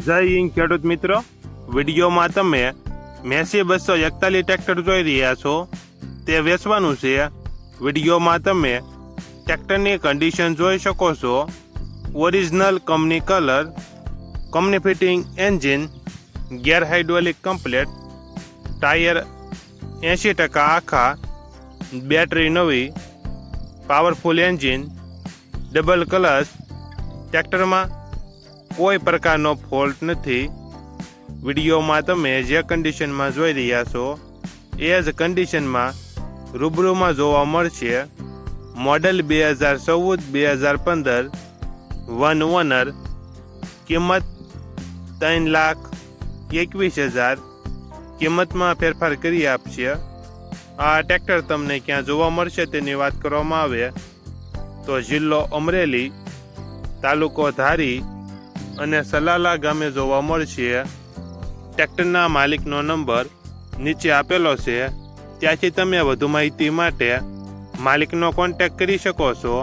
જય હિન્દ ખેડૂત મિત્રો, વિડીયોમાં તમે મેસી 241 ટ્રેક્ટર જોઈ રહ્યા છો. તે વેચવાનું છે. વિડીયોમાં તમે ટ્રેક્ટરની કન્ડિશન જોઈ શકો છો. Original company colour, company fitting engine, gear hydraulic complete, tyre 80% આખા, બેટરી નવી, પાવરફુલ એન્જિન, ડબલ ક્લચ. ટ્રેક્ટરમાં કોઈ પ્રકારનો ફોલ્ટ નથી. વિડીયોમાં તમે જે કન્ડિશનમાં જોઈ રહ્યા છો એ જ કન્ડિશનમાં રૂબરૂમાં જોવા મળશે. મોડલ 2014-2015, વન ઓનર, કિંમત 3,21,000. કિંમતમાં ફેરફાર કરી આપશે. આ ટ્રેક્ટર તમને ક્યાં જોવા મળશે તેની વાત કરવામાં આવે તો જિલ્લો અમરેલી, તાલુકો ધારી અને સલાલા ગામે જોવા મળશે. ટ્રેક્ટરના માલિકનો નંબર નીચે આપેલો છે, ત્યાંથી તમે વધુ માહિતી માટે માલિકનો કોન્ટેક્ટ કરી શકો છો.